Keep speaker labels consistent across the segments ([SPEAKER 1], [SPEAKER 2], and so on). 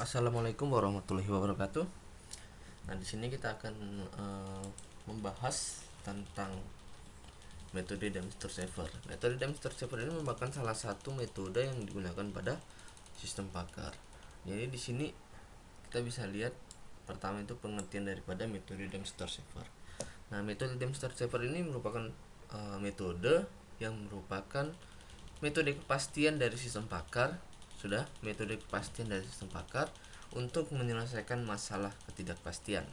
[SPEAKER 1] Assalamualaikum warahmatullahi wabarakatuh. Nah, di sini kita akan membahas tentang metode Dempster Shaver. Metode Dempster Shaver ini merupakan salah satu metode yang digunakan pada sistem Packard. Jadi di sini kita bisa lihat pertama itu pengertian daripada metode Dempster Shaver. Nah, metode Dempster Shaver ini merupakan metode yang merupakan metode kepastian dari sistem Packard. Sudah, metode kepastian dari sistem Packard untuk menyelesaikan masalah ketidakpastian.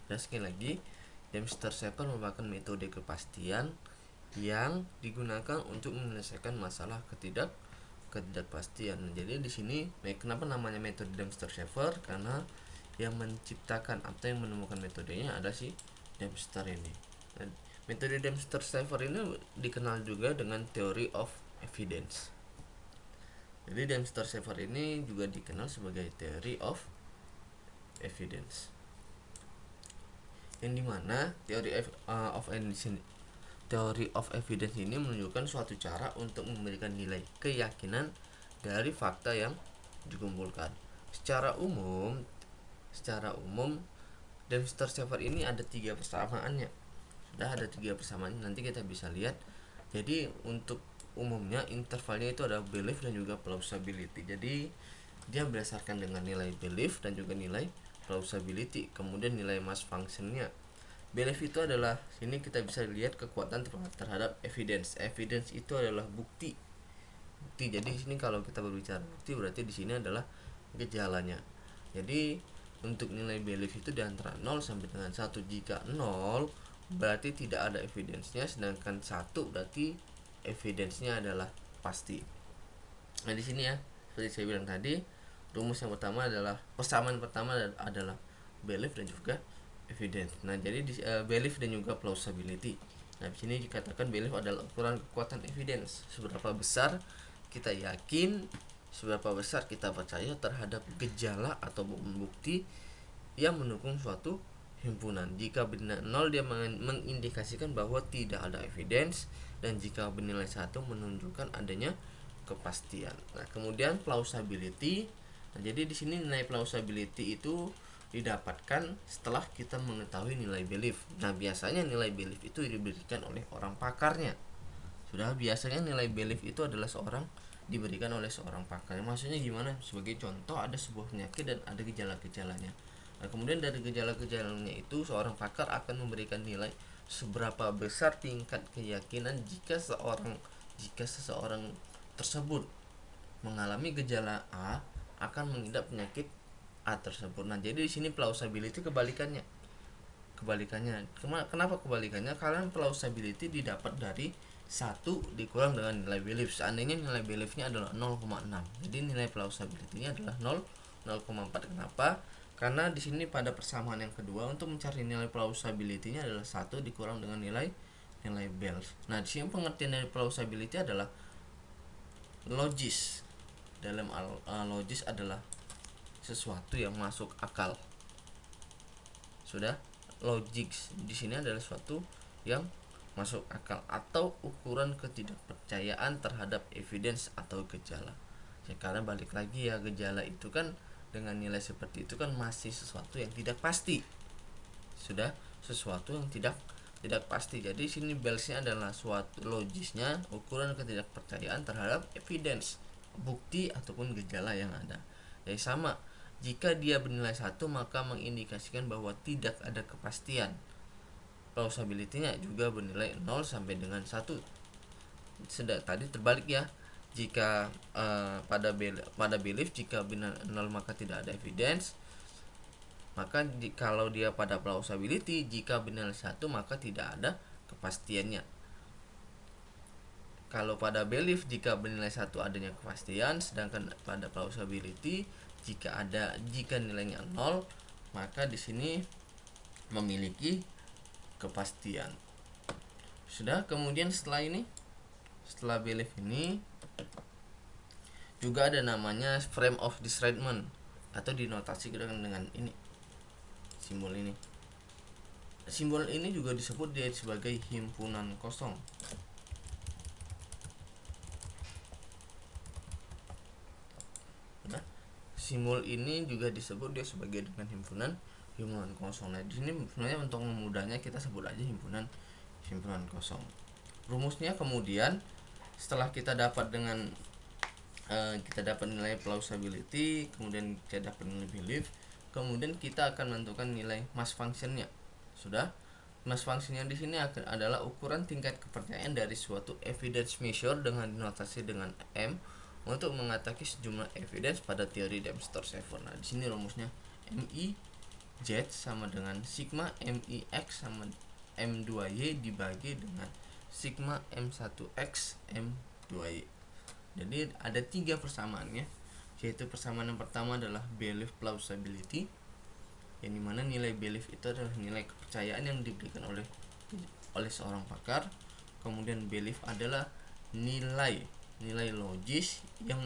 [SPEAKER 1] Dan sekali lagi, Dempster Shaver merupakan metode kepastian yang digunakan untuk menyelesaikan masalah ketidakpastian. Jadi di sini kenapa namanya metode Dempster Shaver? Karena yang menciptakan atau yang menemukan metodenya ada si Dempster ini. Dan metode Dempster Shaver ini dikenal juga dengan theory of evidence. Jadi Dempster Shaver ini juga dikenal sebagai theory of evidence. Yang dimana theory of evidence ini menunjukkan suatu cara untuk memberikan nilai keyakinan dari fakta yang dikumpulkan. Secara umum Dempster Shaver ini ada 3 persamaannya. Sudah ada 3 persamaan, nanti kita bisa lihat. Jadi untuk umumnya intervalnya itu ada belief dan juga plausibility. Jadi dia berdasarkan dengan nilai belief dan juga nilai plausibility, kemudian nilai mass functionnya. Belief itu adalah, sini kita bisa lihat kekuatan terhadap evidence. Evidence itu adalah bukti. Jadi di sini kalau kita berbicara bukti, berarti di sini adalah gejalanya. Jadi untuk nilai belief itu di antara 0 sampai dengan 1. Jika 0 berarti tidak ada evidence-nya, sedangkan 1 berarti evidence-nya adalah pasti. Nah, di sini ya, seperti saya bilang tadi, rumus yang pertama adalah persamaan pertama adalah belief dan juga evidence. Nah, jadi belief dan juga plausibility. Nah, di sini dikatakan belief adalah ukuran kekuatan evidence. Seberapa besar kita yakin, seberapa besar kita percaya terhadap gejala atau bukti yang mendukung suatu himpunan. Jika bernilai 0 dia mengindikasikan bahwa tidak ada evidence, dan jika bernilai 1 menunjukkan adanya kepastian. Nah, kemudian plausibility. Nah, jadi di sini nilai plausibility itu didapatkan setelah kita mengetahui nilai belief. Nah, biasanya nilai belief itu diberikan oleh orang pakarnya. Sudah, biasanya nilai belief itu adalah diberikan oleh seorang pakar. Maksudnya gimana? Sebagai contoh, ada sebuah penyakit dan ada gejala-gejalanya. Nah, kemudian dari gejala-gejalanya itu seorang pakar akan memberikan nilai seberapa besar tingkat keyakinan jika seseorang tersebut mengalami gejala A akan mengidap penyakit A tersebut. Nah, jadi di sini plausibility kebalikannya. Kenapa kebalikannya? Karena plausibility didapat dari 1 dikurang dengan nilai belief. Seandainya nilai beliefnya adalah 0,6, jadi nilai plausibility-nya adalah 0,4. Kenapa? Karena di sini pada persamaan yang kedua, untuk mencari nilai plausibility-nya adalah 1 dikurang dengan nilai belief. Nah, di sini pengertian dari plausibility adalah logis. Dalam logis adalah sesuatu yang masuk akal. Sudah, logik di sini adalah sesuatu yang masuk akal atau ukuran ketidakpercayaan terhadap evidence atau gejala. Ya, karena balik lagi ya, gejala itu kan dengan nilai seperti itu kan masih sesuatu yang tidak pasti. Sudah, sesuatu yang tidak pasti. Jadi sini balance-nya adalah suatu logisnya ukuran ketidakpercayaan terhadap evidence, bukti ataupun gejala yang ada. Jadi sama, jika dia bernilai 1 maka mengindikasikan bahwa tidak ada kepastian. Plausibility-nya juga bernilai 0 sampai dengan 1. Sudah, tadi terbalik ya. Jika pada belief jika benar 0 maka tidak ada evidence. Maka kalau dia pada plausibility jika bernilai 1 maka tidak ada kepastiannya. Kalau pada belief jika bernilai 1 adanya kepastian, sedangkan pada plausibility jika nilainya 0 maka di sini memiliki kepastian. Sudah, kemudian setelah belief ini juga ada namanya frame of disagreement atau dinotasikan dengan ini, simbol ini. Simbol ini juga disebut dia sebagai himpunan kosong. Nah, Simul ini juga disebut dia sebagai dengan himpunan kosong. Nah, di sini sebenarnya untuk memudahnya kita sebut aja himpunan kosong. Rumusnya kemudian setelah kita dapat dengan kita dapat nilai plausibility, kemudian kita dapat nilai belief, kemudian kita akan menentukan nilai mass functionnya. Sudah. Mass functionnya di sini adalah ukuran tingkat kepercayaan dari suatu evidence measure dengan dinotasi dengan M untuk mengatasi sejumlah evidence pada teori Dempster-Shafer. Nah, di sini rumusnya MI Z sama dengan sigma MIX sama M2Y dibagi dengan sigma M1X M2Y. Jadi ada 3 persamaannya, yaitu persamaan yang pertama adalah belief plausibility, yang dimana nilai belief itu adalah nilai kepercayaan yang diberikan oleh seorang pakar. Kemudian belief adalah nilai logis yang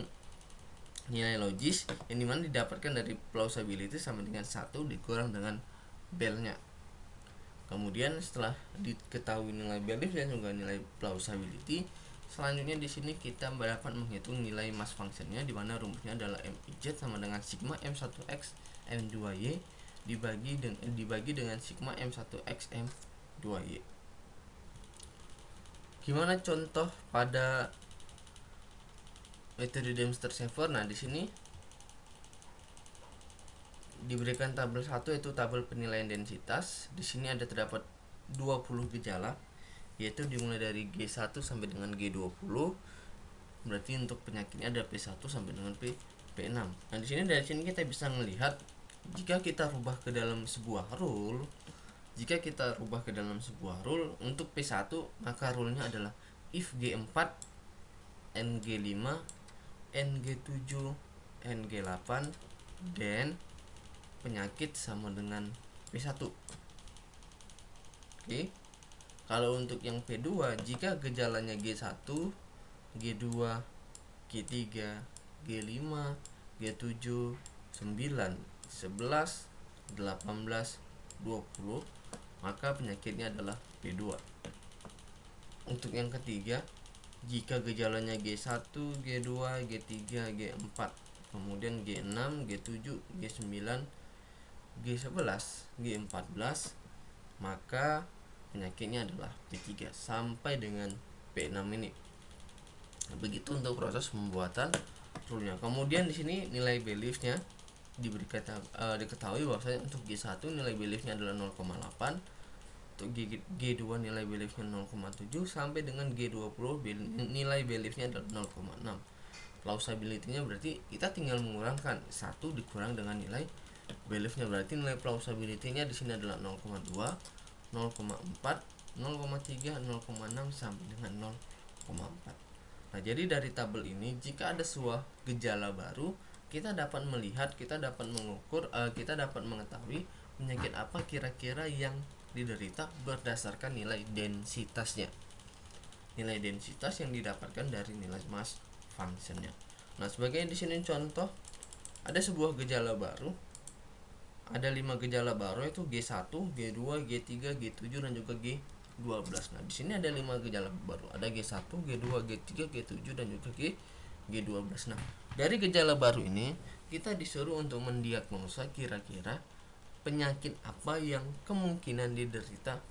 [SPEAKER 1] dimana didapatkan dari plausibility sama dengan 1 dikurang dengan bel-nya. Kemudian setelah diketahui nilai belief dan juga nilai plausibility, selanjutnya di sini kita dapat menghitung nilai mass functionnya, di mana rumusnya adalah MIZ sama dengan sigma M1X M2Y dibagi dengan sigma M1X M2Y. Gimana contoh pada metode Dempster-Shafer? Nah, di sini diberikan tabel 1 yaitu tabel penilaian densitas. Di sini ada terdapat 20 gejala, yaitu dimulai dari G1 sampai dengan G20. Berarti untuk penyakitnya ada P1 sampai dengan P6. Nah, di sini kita bisa melihat jika kita rubah ke dalam sebuah rule, untuk P1 maka rule-nya adalah if G4 NG5 NG7 NG8 dan penyakit sama dengan P1. Oke. Kalau untuk yang P2, jika gejalanya G1, G2, G3, G5, G7, 9, 11, 18, 20, maka penyakitnya adalah P2. Untuk yang ketiga, jika gejalanya G1, G2, G3, G4, kemudian G6, G7, G9, G11, G14, maka penyakitnya adalah P3 sampai dengan P6 ini. Begitu untuk proses pembuatan rule-nya. Kemudian di sini nilai belief-nya diketahui bahwasanya untuk G1 nilai belief-nya adalah 0,8, untuk G2 nilai belief-nya 0,7 sampai dengan G20 nilai belief-nya adalah 0,6. Plausibility-nya berarti kita tinggal mengurangkan 1 dikurang dengan nilai belief-nya, berarti nilai plausibility-nya di sini adalah 0,2, 0,4, 0,3, 0,6 sampai dengan 0,4. Nah, jadi dari tabel ini jika ada sebuah gejala baru, kita dapat melihat, kita dapat mengukur, kita dapat mengetahui penyakit apa kira-kira yang diderita berdasarkan nilai densitasnya. Nilai densitas yang didapatkan dari nilai mass functionnya. Nah, sebagai di sini contoh, ada sebuah gejala baru. Ada 5 gejala baru, yaitu G1, G2, G3, G7 dan juga G12. Nah, di sini ada 5 gejala baru. Ada G1, G2, G3, G7 dan juga G12. Nah, dari gejala baru ini kita disuruh untuk mendiagnosa kira-kira penyakit apa yang kemungkinan diderita,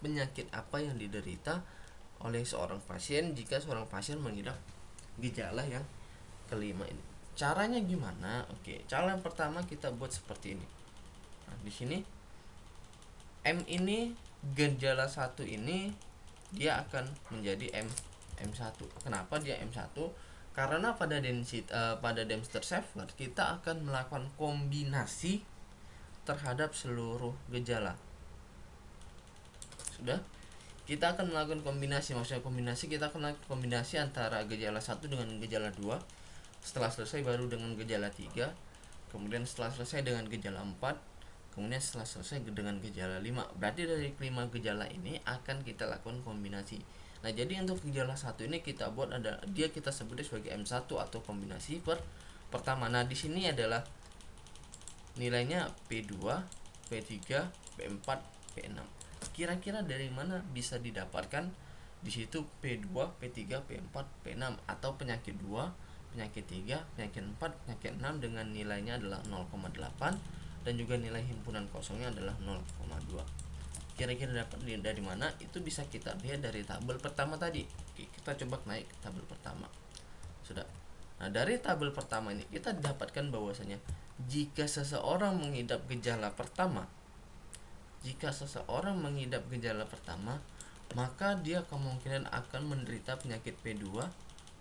[SPEAKER 1] oleh seorang pasien jika seorang pasien mengidap gejala yang kelima ini. Caranya gimana? Oke, cara yang pertama kita buat seperti ini. Nah, di sini M ini gejala 1 ini dia akan menjadi M1. Kenapa dia M1? Karena pada Dempster-Shafer kita akan melakukan kombinasi terhadap seluruh gejala. Sudah? Kita akan melakukan kombinasi, maksudnya kita akan melakukan kombinasi antara gejala 1 dengan gejala 2. Setelah selesai baru dengan gejala 3. Kemudian setelah selesai dengan gejala 4. Kemudian setelah selesai dengan gejala 5. Berarti dari 5 gejala ini akan kita lakukan kombinasi. Nah, jadi untuk gejala 1 ini kita buat kita sebutnya sebagai M1 atau kombinasi pertama. Nah, di sini adalah nilainya P2, P3, P4, P6. Kira-kira dari mana bisa didapatkan? Di situ P2, P3, P4, P6 atau penyakit 2 penyakit 3, penyakit 4, penyakit 6 dengan nilainya adalah 0,8 dan juga nilai himpunan kosongnya adalah 0,2. Kira-kira dapat dari mana? Itu bisa kita lihat dari tabel pertama tadi. Oke, kita coba naik ke tabel pertama. Sudah. Nah, dari tabel pertama ini kita dapatkan bahwasanya jika seseorang mengidap gejala pertama, maka dia kemungkinan akan menderita penyakit P2,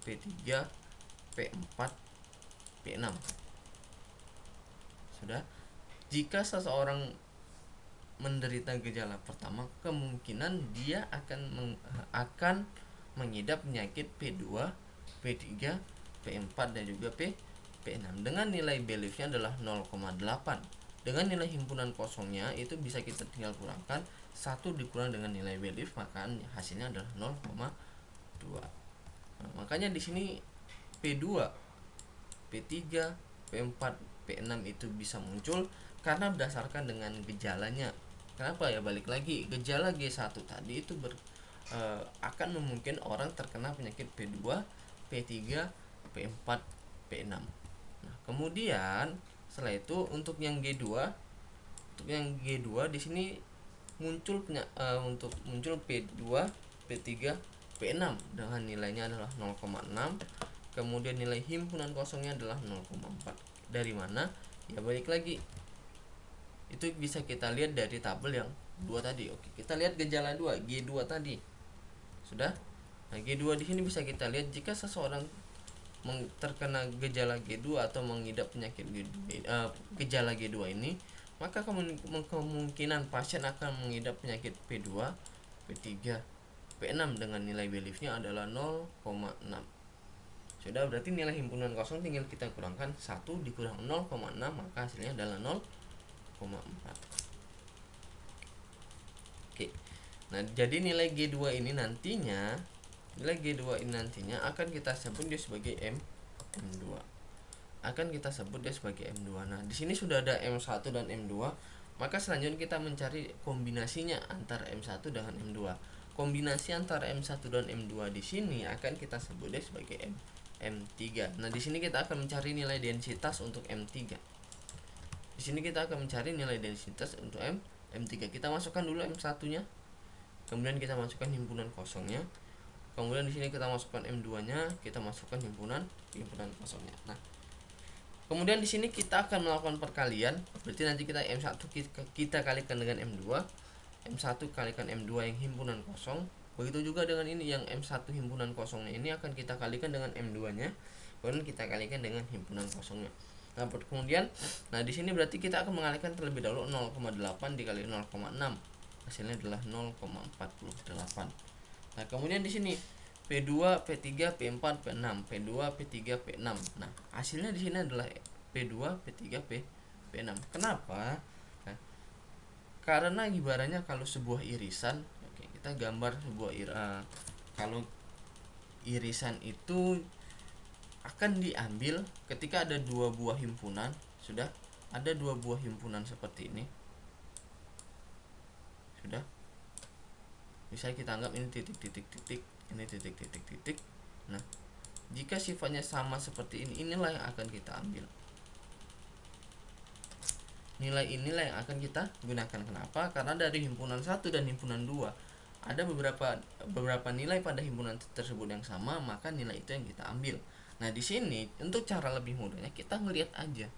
[SPEAKER 1] P3, P4, P6. Sudah. Jika seseorang menderita gejala pertama, kemungkinan dia akan mengidap penyakit P2, P3, P4 dan juga P6 dengan nilai beliefnya adalah 0,8. Dengan nilai himpunan kosongnya itu bisa kita tinggal kurangkan 1 dikurang dengan nilai belief, maka hasilnya adalah 0,2. Nah, makanya di sini P2, P3, P4, P6 itu bisa muncul karena berdasarkan dengan gejalanya. Kenapa ya? Balik lagi, gejala G1 tadi itu akan memungkinkan orang terkena penyakit P2, P3, P4, P6. Nah, kemudian setelah itu untuk yang G2, di sini muncul P2, P3, P6 dengan nilainya adalah 0,6. Kemudian nilai himpunan kosongnya adalah 0,4. Dari mana? Ya balik lagi, itu bisa kita lihat dari tabel yang 2 tadi. Oke, kita lihat gejala 2, G2 tadi. Sudah? Nah, G2 di sini bisa kita lihat jika seseorang terkena gejala G2 atau mengidap penyakit gejala G2 ini, maka kemungkinan pasien akan mengidap penyakit P2, P3, P6 dengan nilai beliefnya adalah 0,6. Sudah, berarti nilai himpunan kosong tinggal kita kurangkan 1 dikurang 0,6, maka hasilnya adalah 0,4. Oke. Nah, jadi nilai G2 ini nantinya akan kita sebut dia sebagai M2. Nah, di sini sudah ada M1 dan M2, maka selanjutnya kita mencari kombinasinya antara M1 dengan M2. Kombinasi antara M1 dan M2 di sini akan kita sebut dia sebagai M3. Nah, di sini kita akan mencari nilai densitas untuk M3. M3. Kita masukkan dulu M1-nya. Kemudian kita masukkan himpunan kosongnya. Kemudian di sini kita masukkan M2-nya, kita masukkan himpunan kosongnya. Nah, kemudian di sini kita akan melakukan perkalian. Berarti nanti kita M1 kita kalikan dengan M2, M1 kalikan M2 yang himpunan kosong. Begitu juga dengan ini yang M1 himpunan kosongnya ini akan kita kalikan dengan M2-nya, kemudian kita kalikan dengan himpunan kosongnya. Nah, kemudian di sini berarti kita akan mengalihkan terlebih dahulu 0,8 dikali 0,6. Hasilnya adalah 0,48. Nah, kemudian di sini P2, P3, P4, P6, P2, P3, P6. Nah, hasilnya di sini adalah P2, P3, P6. Kenapa? Nah, karena ibaratnya kalau sebuah irisan, oke, kita gambar sebuah kalau irisan itu akan diambil ketika ada 2 buah himpunan. Sudah ada 2 buah himpunan seperti ini. Sudah, bisa kita anggap ini titik-titik-titik, ini titik-titik-titik. Nah, jika sifatnya sama seperti ini, inilah yang akan kita ambil. Nilai inilah yang akan kita gunakan. Kenapa? Karena dari himpunan 1 dan himpunan 2 ada beberapa nilai pada himpunan tersebut yang sama, maka nilai itu yang kita ambil. Nah, di sini untuk cara lebih mudahnya kita ngelihat aja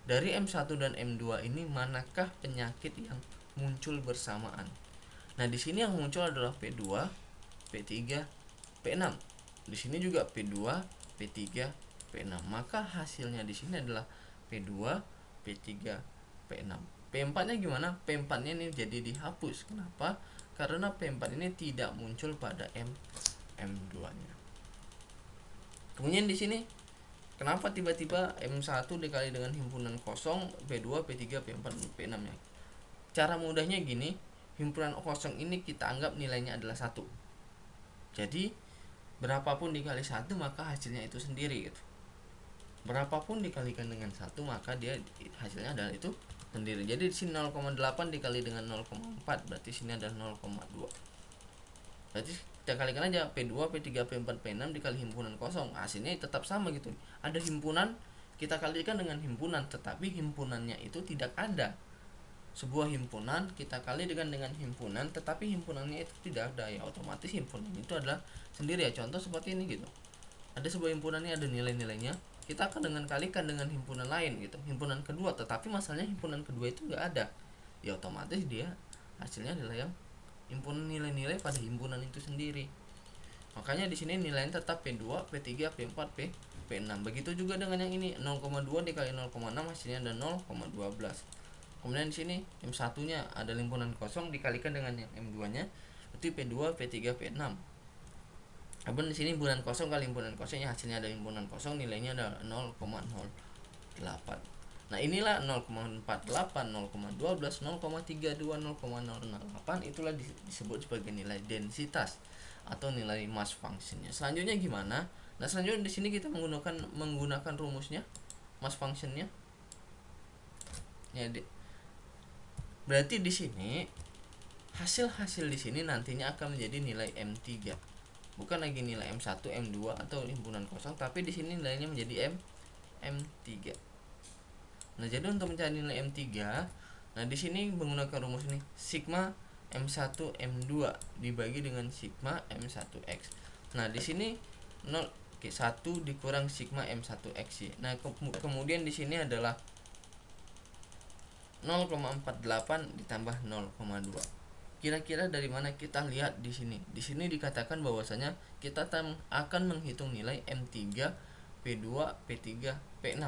[SPEAKER 1] dari M1 dan M2 ini manakah penyakit yang muncul bersamaan. Nah, di sini yang muncul adalah P2, P3, P6. Di sini juga P2, P3, P6. Maka hasilnya di sini adalah P2, P3, P6. P4-nya gimana? P4-nya ini jadi dihapus. Kenapa? Karena P4 ini tidak muncul pada M2-nya. Kemudian di sini kenapa tiba-tiba M1 dikali dengan himpunan kosong P2, P3, P4, P6-nya? Cara mudahnya gini, himpunan kosong ini kita anggap nilainya adalah 1. Jadi berapapun dikali 1 maka hasilnya itu sendiri gitu. Berapapun dikalikan dengan 1 maka dia hasilnya adalah itu sendiri. Jadi di sini 0,8 dikali dengan 0,4 berarti sini adalah 0,2. Berarti kita kalikan aja P2 P3 P4 P6 dikali himpunan kosong, hasilnya tetap sama gitu. Ada himpunan, kita kalikan dengan himpunan, tetapi himpunannya itu tidak ada. Sebuah himpunan kita kali dengan himpunan, tetapi himpunannya itu tidak ada, ya otomatis himpunan itu adalah sendiri ya. Contoh seperti ini gitu, ada sebuah himpunan ini ada nilai-nilainya, kita akan kalikan dengan himpunan lain gitu, himpunan kedua, tetapi masalahnya himpunan kedua itu nggak ada, ya otomatis dia hasilnya adalah yang himpunan nilai-nilai pada himpunan itu sendiri. Makanya di sini nilainya tetap P2, P3, P4, P6. Begitu juga dengan yang ini 0,2 dikali 0,6 hasilnya ada 0,12. Kemudian di sini M1-nya ada himpunan kosong dikalikan dengan yang M2-nya, berarti P2, P3, P6. Kemudian di sini himpunan kosong kali himpunan kosongnya hasilnya ada himpunan kosong, nilainya ada 0,08. Nah inilah 0,48, 0,12, 0,32, 0,008 itulah disebut sebagai nilai densitas atau nilai mass functionnya. Selanjutnya gimana? Nah selanjutnya di sini kita menggunakan rumusnya mass functionnya. Ya, berarti di sini hasil di sini nantinya akan menjadi nilai M3. Bukan lagi nilai M1, M2 atau himpunan kosong, tapi di sini nilainya menjadi M3. Nah, jadi untuk mencari nilai M3, nah di sini menggunakan rumus ini, sigma M1 M2 dibagi dengan sigma M1X. Nah, di sini 1 dikurang sigma M1X. Nah, kemudian di sini adalah 0,48 ditambah 0,2. Kira-kira dari mana kita lihat di sini? Di sini dikatakan bahwasanya kita akan menghitung nilai M3, P2, P3, P6.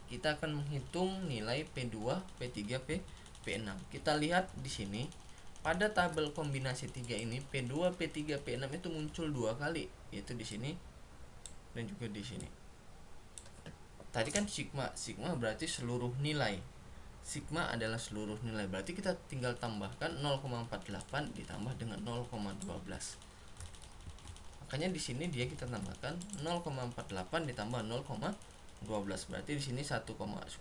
[SPEAKER 1] Kita akan menghitung nilai P2, P3, P6. Kita lihat di sini pada tabel kombinasi 3 ini P2, P3, P6 itu muncul 2 kali, yaitu di sini dan juga di sini. Tadi kan sigma berarti seluruh nilai. Sigma adalah seluruh nilai, berarti kita tinggal tambahkan 0,48 ditambah dengan 0,12. Makanya di sini dia kita tambahkan 0,48 ditambah 0,12, berarti di sini 1,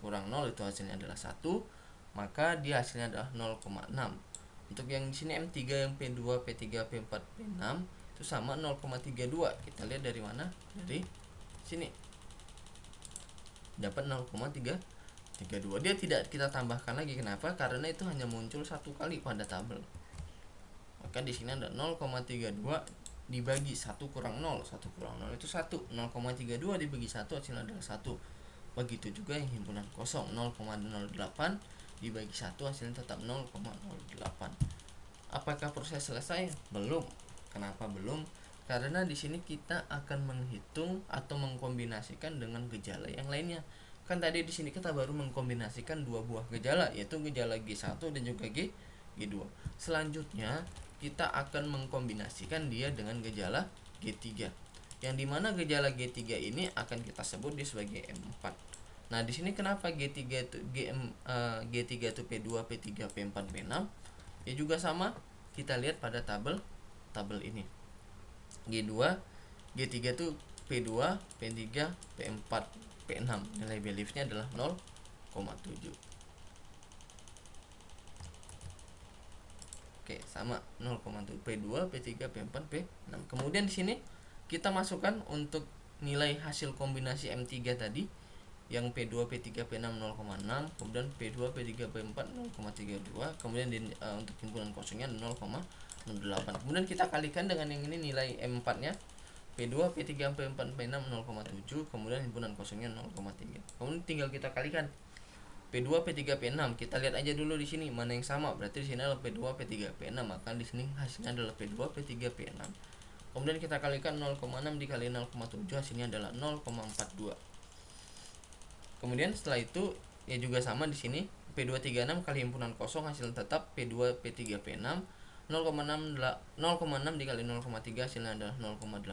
[SPEAKER 1] kurang 0 itu hasilnya adalah 1, maka dia hasilnya adalah 0,6. Untuk yang di sini M3 yang P2, P3, P4, P6 itu sama 0,32. Kita lihat dari mana? Dari sini. Dapat 0,32. Dia tidak kita tambahkan lagi. Kenapa? Karena itu hanya muncul 1 kali pada tabel. Maka di sini ada 0,32 dibagi 1 kurang 0. 1 kurang 0 itu 1. 0,32 dibagi 1 hasilnya adalah 1. Begitu juga yang himpunan kosong, 0,08 dibagi 1 hasilnya tetap 0,08. Apakah proses selesai? Belum. Kenapa belum? Karena di sini kita akan menghitung atau mengkombinasikan dengan gejala yang lainnya. Kan tadi di sini kita baru mengkombinasikan 2 buah gejala, yaitu gejala G1 dan juga G2. Selanjutnya kita akan mengkombinasikan dia dengan gejala G3. Yang dimana gejala G3 ini akan kita sebut dia sebagai M4. Nah, di sini kenapa G3 itu G3 itu P2, P3, P4, P6? Ya juga sama, kita lihat pada tabel ini. G2, G3 itu P2, P3, P4, P6. Nilai beliefnya adalah 0,7. Oke, sama 0,7. P2, P3, P4, P6. Kemudian di sini kita masukkan untuk nilai hasil kombinasi M3 tadi yang P2, P3, P6 0,6, kemudian P2, P3, P4 0,32, kemudian untuk himpunan kosongnya 0,08. Kemudian kita kalikan dengan yang ini nilai M4-nya P2, P3, P4, P6 0,7, kemudian himpunan kosongnya 0,3. Kemudian tinggal kita kalikan P2, P3, P6. Kita lihat aja dulu di sini mana yang sama. Berarti di sini adalah P2, P3, P6, maka di sini hasilnya adalah P2, P3, P6. Kemudian kita kalikan 0,6 dikali 0,7 hasilnya adalah 0,42. Kemudian setelah itu ya juga sama di sini P236 kali himpunan kosong hasil tetap P2, P3, P6. 0,6 dikali 0,3 hasilnya adalah 0,18.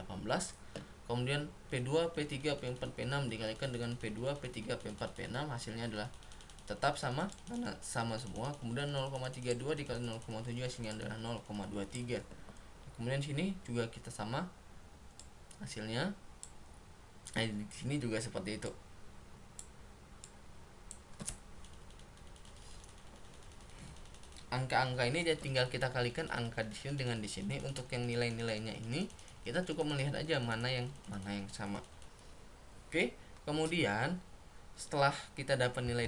[SPEAKER 1] Kemudian P2, P3, P4, P6 dikalikan dengan P2, P3, P4, P6 hasilnya adalah tetap sama karena sama semua. Kemudian 0,32 dikali 0,7 hasilnya adalah 0,23. Kemudian sini juga kita sama hasilnya. Nah, di sini juga seperti itu. angka-angka ini dia tinggal kita kalikan angka di sini dengan di sini. Untuk yang nilai-nilainya ini kita cukup melihat aja mana yang sama. Oke, kemudian setelah kita dapat nilai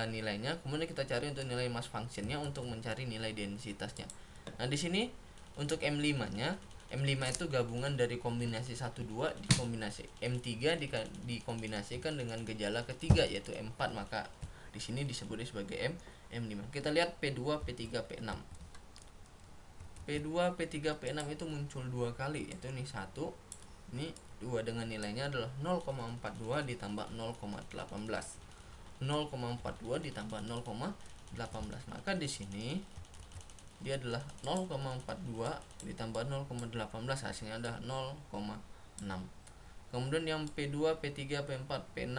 [SPEAKER 1] nilainya, kemudian kita cari untuk nilai mass functionnya untuk mencari nilai densitasnya. Nah, di sini untuk M5-nya, M5 itu gabungan dari kombinasi 1 2 dikombinasi M3 dikombinasikan dengan gejala ketiga yaitu M4, maka di sini disebutnya sebagai M5. Kita lihat P2, P3, P6. P2, P3, P6 itu muncul 2 kali, yaitu ini 1, ini 2 dengan nilainya adalah 0,42 ditambah 0,18. 0,42 ditambah 0,18. Maka di sini dia adalah 0,42 ditambah 0,18, hasilnya adalah 0,6. Kemudian yang P2, P3, P4, P6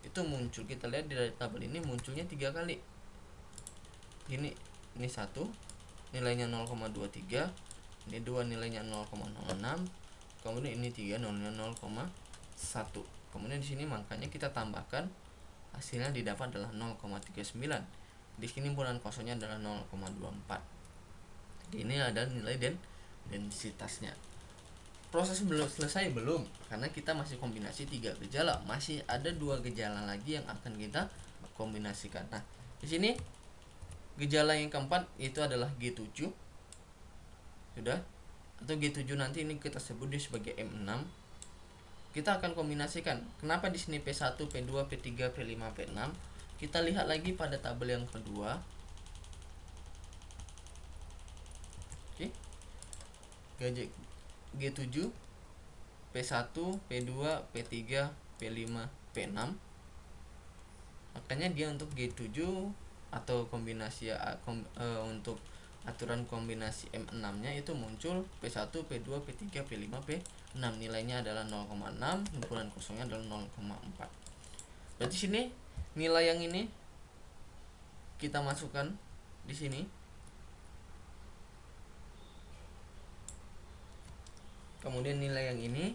[SPEAKER 1] itu muncul, kita lihat di tabel ini munculnya 3 kali. Ini 1 nilainya 0,23, ini 2 nilainya 0,06, kemudian ini 3 nilainya 0,1. Kemudian di sini makanya kita tambahkan, hasilnya didapat adalah 0,39. Di sini himpunan kosongnya adalah 0,24. Ini adalah nilai densitasnya. Proses belum selesai belum, karena kita masih kombinasi 3 gejala, masih ada 2 gejala lagi yang akan kita kombinasikan. Nah, di sini gejala yang keempat itu adalah G7. Sudah? Atau G7 nanti ini kita sebut dia sebagai M6. Kita akan kombinasikan. Kenapa di sini P1, P2, P3, P5, P6? Kita lihat lagi pada tabel yang kedua. Oke. G7, P1, P2, P3, P5, P6. Makanya dia untuk G7 atau kombinasi untuk aturan kombinasi M6-nya itu muncul P1, P2, P3, P5, P6. Nilainya adalah 0,6, himpunan kosongnya adalah 0,4. Berarti sini nilai yang ini kita masukkan di sini. Kemudian nilai yang ini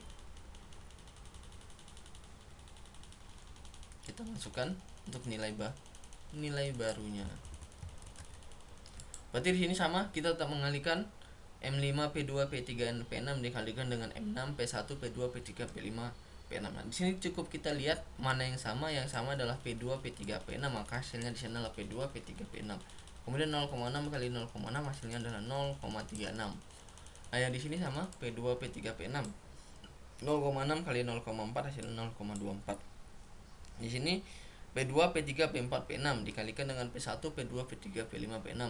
[SPEAKER 1] kita masukkan untuk nilai barunya. Berarti di sini sama, kita tetap mengalihkan M5, P2, P3, P6 dikalikan dengan M6, P1, P2, P3, P5, P6. Nah, di sini cukup kita lihat mana yang sama. Yang sama adalah P2, P3, P6, maka hasilnya di sana adalah P2, P3, P6. Kemudian 0,6 kali 0,6 hasilnya adalah 0,36. Nah, yang di sini sama P2, P3, P6. 0,6 kali 0,4 hasilnya 0,24. Di sini P2, P3, P4, P6 dikalikan dengan P1, P2, P3, P5, P6.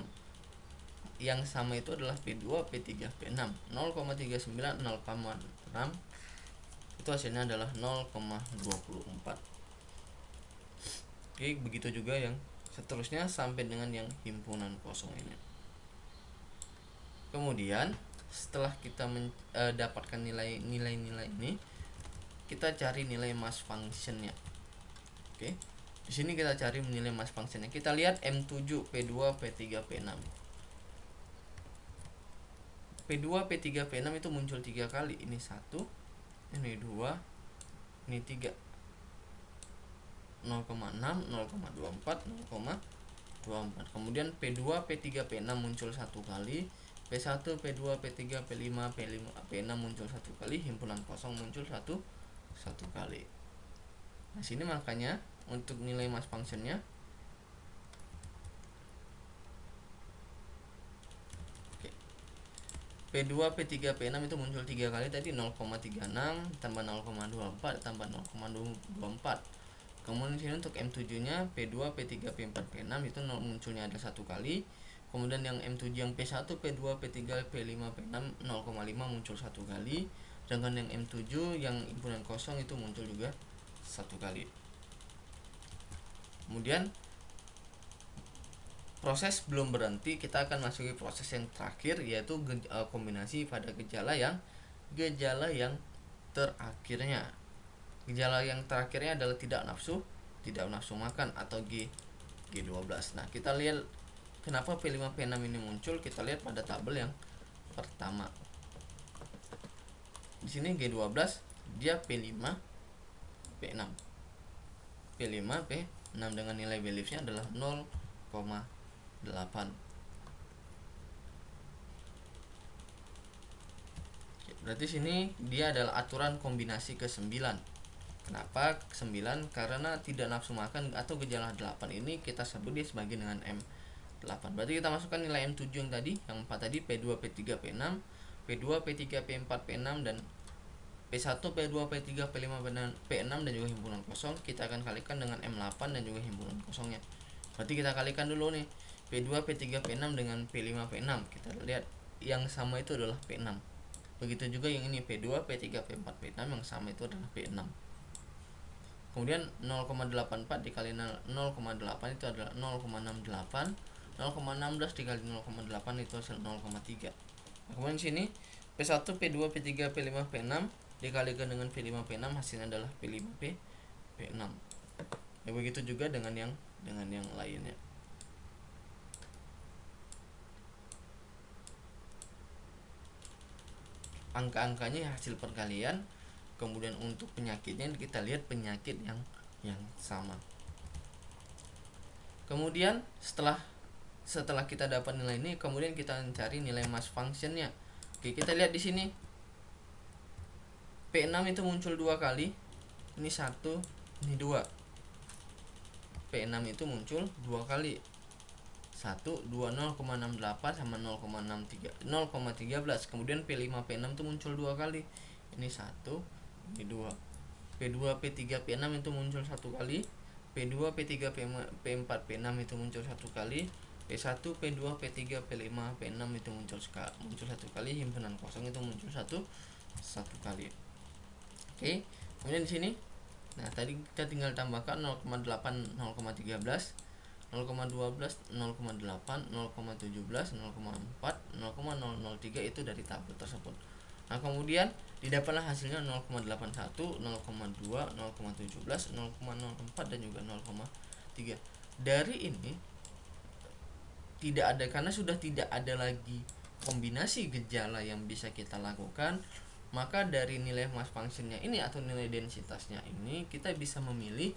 [SPEAKER 1] Yang sama itu adalah P2, P3, P6. 0,39, 0,6. Itu hasilnya adalah 0,24. Oke, begitu juga yang seterusnya sampai dengan yang himpunan kosong ini. Kemudian setelah kita dapatkan nilai-nilai ini, kita cari nilai mass functionnya. Oke, di sini kita cari nilai mass functionnya. Kita lihat M7, P2, P3, P6. P2, P3, P6 itu muncul 3 kali. Ini 1, ini 2, ini 3. 0,6, 0,24, 0,24. Kemudian P2, P3, P6 muncul 1 kali. P1, P2, P3, P5, P6 muncul 1 kali. Himpunan kosong muncul 1 kali. Nah, sini makanya untuk nilai mass functionnya P2, P3, P6 itu muncul 3 kali tadi, 0,36 tambah 0,24 tambah 0,24. Kemudian sini untuk M7-nya P2, P3, P4, P6 itu munculnya ada 1 kali. Kemudian yang M7 yang P1, P2, P3, P5, P6 0,5 muncul 1 kali. Sedangkan yang M7 yang himpunan kosong itu muncul juga 1 kali. Kemudian proses belum berhenti, kita akan masuki proses yang terakhir, yaitu kombinasi pada gejala yang terakhirnya. Gejala yang terakhirnya adalah tidak nafsu makan atau G12. Nah, kita lihat kenapa P5, P6 ini muncul. Kita lihat pada tabel yang pertama. Di sini G12 dia P5, P6. P5, P6 dengan nilai beliefnya adalah 0,8. Berarti sini dia adalah aturan kombinasi ke-9. Kenapa 9? Karena tidak nafsu makan atau gejala 8 ini kita sebut dia sebagai dengan M8. Berarti kita masukkan nilai M7 yang tadi, yang 4 tadi, P2, P3, P6, P2, P3, P4, P6, dan P1, P2, P3, P5, P6 dan juga himpunan kosong. Kita akan kalikan dengan M8 dan juga himpunan kosongnya. Berarti kita kalikan dulu nih P2, P3, P6 dengan P5, P6. Kita lihat yang sama itu adalah P6. Begitu juga yang ini P2, P3, P4, P6 yang sama itu adalah P6. Kemudian 0,84 dikali 0,8 itu adalah 0,68. 0,16 dikali 0,8 itu hasil 0,3. Kemudian sini P1, P2, P3, P5, P6 dikalikan dengan P5, P6 hasilnya adalah P5, P6. Ya begitu juga dengan yang lainnya. Angka-angkanya hasil perkalian. Kemudian untuk penyakitnya kita lihat penyakit yang sama. Kemudian setelah kita dapat nilai ini, kemudian kita cari nilai mass functionnya. Oke, kita lihat di sini P6 itu muncul 2 kali. Ini 1, ini 2. P6 itu muncul 2 kali. 1, 2, 0,68 sama 0,13. Kemudian P5, P6 itu muncul 2 kali. Ini 1, ini 2. P2, P3, P6 itu muncul 1 kali. P2, P3, P4, P6 itu muncul 1 kali. P1, P2, P3, P5, P6 itu muncul 1 kali. Himpunan kosong itu muncul satu kali. Oke, kemudian di sini, nah tadi kita tinggal tambahkan 0,8, 0,13, 0,12, 0,8, 0,17, 0,4, 0,003 itu dari tabel tersebut. Nah, kemudian didapatlah hasilnya 0,81, 0,2, 0,17, 0,04 dan juga 0,3. Dari ini tidak ada, karena sudah tidak ada lagi kombinasi gejala yang bisa kita lakukan, maka dari nilai mass functionnya ini atau nilai densitasnya ini kita bisa memilih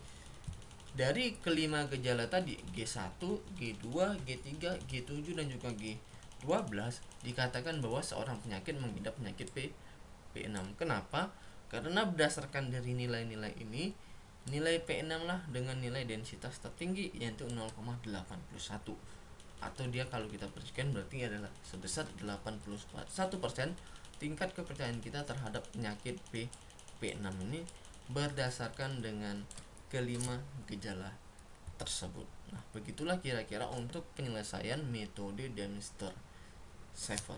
[SPEAKER 1] dari kelima gejala tadi, G1, G2, G3, G7 dan juga G12 dikatakan bahwa seorang penyakit mengidap penyakit P6. Kenapa? Karena berdasarkan dari nilai-nilai ini, nilai P6 lah dengan nilai densitas tertinggi yaitu 0,81. Atau dia kalau kita perhatikan berarti adalah sebesar 81% tingkat kepercayaan kita terhadap penyakit P6 ini berdasarkan dengan kelima gejala tersebut. Nah, begitulah kira-kira untuk penyelesaian metode Dempster-Shafer.